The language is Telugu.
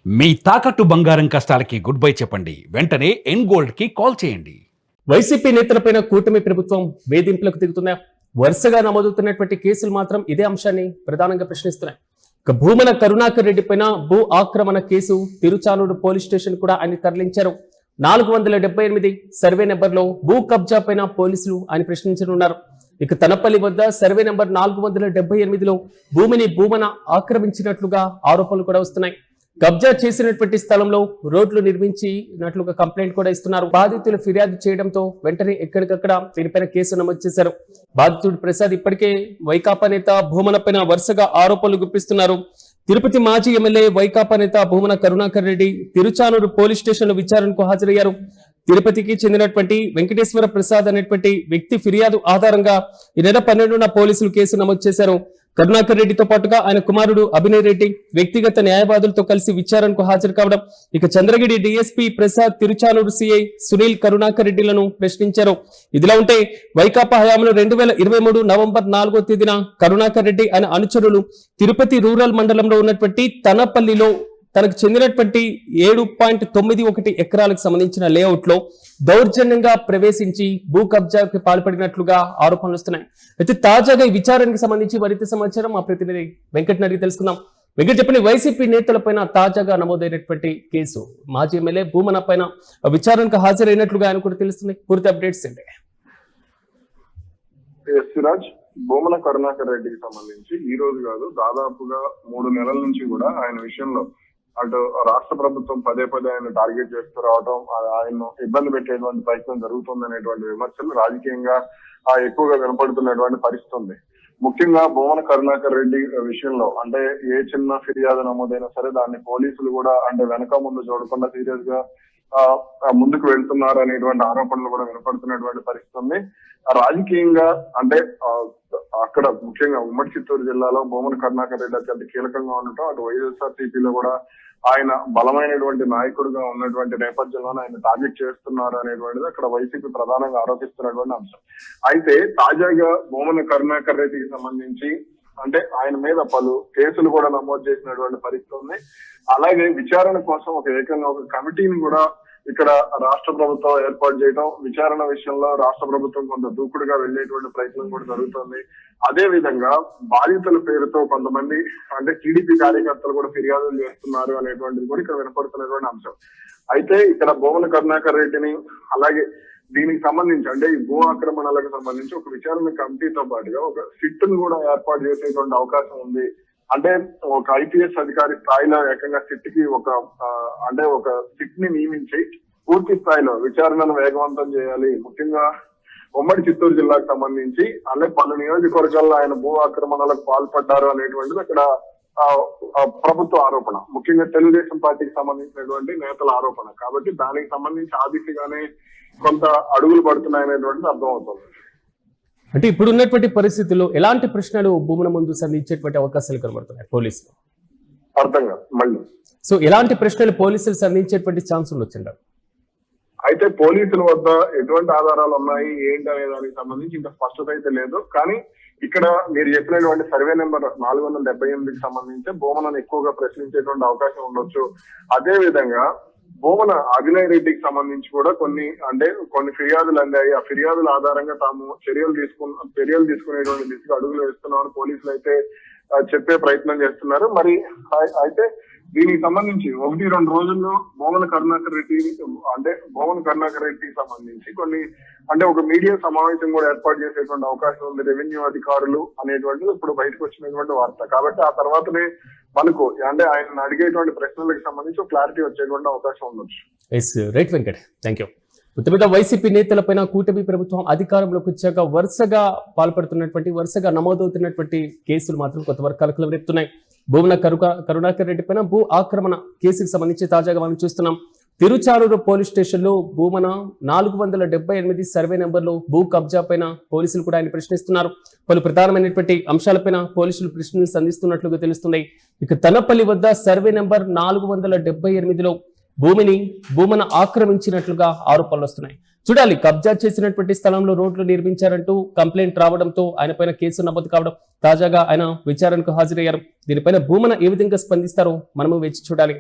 మీ తాకట్టు బంగారం కష్టాలకి గుడ్ బై చెప్పండి. వెంటనే ఎన్ గోల్డ్ కి కాల్ చేయండి. వైసీపీ నేతలపైన కూటమి ప్రభుత్వం వేధింపులకు దిగుతుందా? వరుసగా నమోదుతున్నటువంటి కేసులు మాత్రం ఇదే అంశాన్ని ప్రధానంగా ప్రశ్నిస్తున్నాయి. ఇక భూమన కరుణాకర్ రెడ్డి పైన భూ ఆక్రమణ కేసు తిరుచానూరు పోలీస్ స్టేషన్ కూడా ఆయన తరలించారు. 478 సర్వే నెంబర్లో భూ కబ్జా పైన పోలీసులు ఆయన ప్రశ్నించనున్నారు. ఇక తనపల్లి వద్ద సర్వే నెంబర్ 478లో భూమిని భూమన ఆక్రమించినట్లుగా ఆరోపణలు కూడా వస్తున్నాయి. కబ్జా చేసినటువంటి స్థలంలో రోడ్లు నిర్మించినట్లుగా కంప్లైంట్ కూడా ఇస్తున్నారు. బాధితులు ఫిర్యాదు చేయడంతో వెంటనే ఎక్కడికక్కడ దీనిపైన కేసు నమోదు చేశారు. బాధితుడు ప్రసాద్ ఇప్పటికే వైకాపా నేత భూమన పైన వరుసగా ఆరోపణలు గుప్పిస్తున్నారు. తిరుపతి మాజీ ఎమ్మెల్యే వైకాపా నేత భూమన కరుణాకర్ రెడ్డి తిరుచానూరు పోలీస్ స్టేషన్ లో విచారణకు హాజరయ్యారు. తిరుపతికి చెందినటువంటి వెంకటేశ్వర ప్రసాద్ అనేటువంటి వ్యక్తి ఫిర్యాదు ఆధారంగా ఈ నెల 12న పోలీసులు కేసు నమోదు చేశారు. కరుణాకర్ రెడ్డితో పాటుగా ఆయన కుమారుడు అభినయ్ రెడ్డి వ్యక్తిగత న్యాయవాదులతో కలిసి విచారణకు హాజరు కావడం. ఇక చంద్రగిరి డీఎస్పీ ప్రసాద్ తిరుచానూరు సిఐ సునీల్ కరుణాకర్ రెడ్డిలను ప్రశ్నించారు. ఇదిలా ఉంటే వైకాపా హయాంలో 2023 నవంబర్ 4వ తేదీన కరుణాకర్ రెడ్డి ఆయన అనుచరులు తిరుపతి రూరల్ మండలంలో ఉన్నటువంటి తనపల్లిలో తనకు చెందినటువంటి 7.91 ఎకరాలకు సంబంధించిన లేఅవుట్ లో దౌర్జన్యంగా ప్రవేశించి భూ కబ్జాకి పాల్పడినట్లుగా ఆరోపణలు వస్తున్నాయి. అయితే తాజాగా ఈ విచారణకు సంబంధించి మరింత సమాచారం మా ప్రతినిధి వెంకట్ అడిగి తెలుసుకుందాం. వెంకట్ చెప్పండి, వైసీపీ నేతలపైన తాజాగా నమోదైనటువంటి కేసు మాజీ ఎమ్మెల్యే భూమన పైన విచారణకు హాజరైనట్లుగా ఆయన కూడా తెలుస్తుంది. పూర్తి అప్డేట్స్ ఏంటి? సిరాజ్, భూమన కరుణాకర్ రెడ్డికి సంబంధించి ఈ రోజు కాదు, దాదాపుగా 3 నెలల నుంచి కూడా ఆయన విషయంలో అటు రాష్ట్ర ప్రభుత్వం పదే ఆయన టార్గెట్ చేస్తూ రావడం, ఆయన్ను ఇబ్బంది పెట్టేటువంటి ప్రయత్నం జరుగుతుంది అనేటువంటి విమర్శలు రాజకీయంగా ఎక్కువగా వినపడుతున్నటువంటి పరిస్థితి ఉంది. ముఖ్యంగా భూమన కరుణాకర్ రెడ్డి విషయంలో అంటే ఏ చిన్న ఫిర్యాదు నమోదైనా సరే దాన్ని పోలీసులు కూడా అంటే వెనక ముందు చూడకుండా సీరియస్ గా ముందుకు వెళ్తున్నారు అనేటువంటి ఆరోపణలు కూడా వినపడుతున్నటువంటి పరిస్థితి ఉంది. రాజకీయంగా అంటే అక్కడ ముఖ్యంగా ఉమ్మడి చిత్తూరు జిల్లాలో భూమన కరుణాకర్ రెడ్డి అత్యంత కీలకంగా ఉండటం, అటు వైఎస్ఆర్సీపీలో కూడా ఆయన బలమైనటువంటి నాయకుడిగా ఉన్నటువంటి నేపథ్యంలోనే ఆయన టార్గెట్ చేస్తున్నారు అనేటువంటిది అక్కడ వైసీపీ ప్రధానంగా ఆరోపిస్తున్నటువంటి అంశం. అయితే తాజాగా భూమన కరుణాకర్ రెడ్డికి సంబంధించి అంటే ఆయన మీద పలు కేసులు కూడా నమోదు చేసినటువంటి పరిస్థితి ఉంది. అలాగే విచారణ కోసం ఏకంగా ఒక కమిటీని కూడా ఇక్కడ రాష్ట్ర ప్రభుత్వం ఏర్పాటు చేయడం, విచారణ విషయంలో రాష్ట్ర ప్రభుత్వం కొంత దూకుడుగా వెళ్లేటువంటి ప్రయత్నం కూడా జరుగుతుంది. అదే విధంగా బాధితుల పేరుతో కొంతమంది అంటే టీడీపీ కార్యకర్తలు కూడా ఫిర్యాదులు చేస్తున్నారు అనేటువంటిది కూడా ఇక్కడ వినపడుతున్నటువంటి అంశం. అయితే ఇక్కడ భూమన కరుణాకర్ రెడ్డిని అలాగే దీనికి సంబంధించి అంటే ఈ భూ ఆక్రమణలకు సంబంధించి ఒక విచారణ కమిటీతో పాటుగా ఒక సిట్ ను కూడా ఏర్పాటు చేసేటువంటి అవకాశం ఉంది. అంటే ఒక ఐపీఎస్ అధికారి స్థాయిలో ఏకంగా సిట్ కి ఒక సిట్ ని నియమించి పూర్తి స్థాయిలో విచారణను వేగవంతం చేయాలి. ముఖ్యంగా ఉమ్మడి చిత్తూరు జిల్లాకు సంబంధించి అలాగే పలు నియోజకవర్గాల్లో ఆయన భూ ఆక్రమణలకు పాల్పడ్డారు అనేటువంటిది అక్కడ ప్రభుత్వ ఆరోపణ, ముఖ్యంగా తెలుగుదేశం పార్టీకి సంబంధించినటువంటి నేతల ఆరోపణ. కాబట్టి దానికి సంబంధించి ఆ దిశగానే కొంత అడుగులు పడుతున్నాయనేటువంటిది అర్థమవుతుంది. అంటే ఇప్పుడు ఉన్నటువంటి పరిస్థితుల్లో ఎలాంటి ప్రశ్నలు భూముల ముందు సంధించేటువంటి అవకాశాలు కనబడుతున్నాయి పోలీసులు? అర్థం కాదు మళ్ళీ. సో ఎలాంటి ప్రశ్నలు పోలీసులు సంధించేటువంటి ఛాన్స్ ఉండొచ్చు? అయితే పోలీసుల వద్ద ఎటువంటి ఆధారాలు ఉన్నాయి ఏంటి అనే దానికి సంబంధించి ఇంకా స్పష్టత అయితే లేదు. కానీ ఇక్కడ మీరు చెప్పినటువంటి సర్వే నెంబర్ 478కి సంబంధించి భూమనను ఎక్కువగా ప్రశ్నించేటువంటి అవకాశం ఉండొచ్చు. అదే విధంగా భూమన అభినయ్ రెడ్డికి సంబంధించి కూడా కొన్ని ఫిర్యాదులు అందాయి. ఆ ఫిర్యాదుల ఆధారంగా తాము చర్యలు తీసుకునేటువంటి దిశగా అడుగులు వేస్తున్నామని పోలీసులు అయితే చెప్పే ప్రయత్నం చేస్తున్నారు. మరి అయితే దీనికి సంబంధించి 1-2 రోజుల్లో భూమన కరుణాకర్ రెడ్డికి సంబంధించి ఒక మీడియా సమావేశం కూడా ఏర్పాటు చేసేటువంటి అవకాశం ఉంది. రెవెన్యూ అధికారులు అనేటువంటిది ఇప్పుడు బయటకు వచ్చినటువంటి వార్త. కాబట్టి ఆ తర్వాతనే మనకు అంటే ఆయన అడిగేటువంటి ప్రశ్నలకు సంబంధించి క్లారిటీ వచ్చేటువంటి అవకాశం ఉండొచ్చు. Right Venkat, thank you. మొత్తం వైసీపీ నేతలపైన కూటమి ప్రభుత్వం అధికారంలోకి వచ్చాక వరుసగా నమోదవుతున్నటువంటి కేసులు మాత్రం కొంతవరకు కలకలం రేపుతున్నాయి. భూమన కరుణాకర్ రెడ్డి పైన భూ ఆక్రమణ కేసుకు సంబంధించి తాజాగా మనం చూస్తున్నాం. తిరుచానూరు పోలీస్ స్టేషన్ లో భూమన 478 సర్వే నెంబర్లో భూ కబ్జా పైన పోలీసులు కూడా ఆయన ప్రశ్నిస్తున్నారు. పలు ప్రధానమైనటువంటి అంశాలపైన పోలీసులు ప్రశ్నలు సంధిస్తున్నట్లుగా తెలుస్తుంది. ఇక తనపల్లి వద్ద సర్వే నెంబర్ 478లో భూమన ఆక్రమించినట్లుగా ఆరోపణలు వస్తున్నాయి. చూడాలి, కబ్జా చేసినటువంటి స్థలంలో రోడ్లు నిర్మించారంటూ కంప్లైంట్ రావడంతో ఆయన పైన కేసు నమోదు కావడం, తాజాగా ఆయన విచారణకు హాజరయ్యారు. దీనిపైన భూమన ఏ విధంగా స్పందిస్తారో మనము వేచి చూడాలి.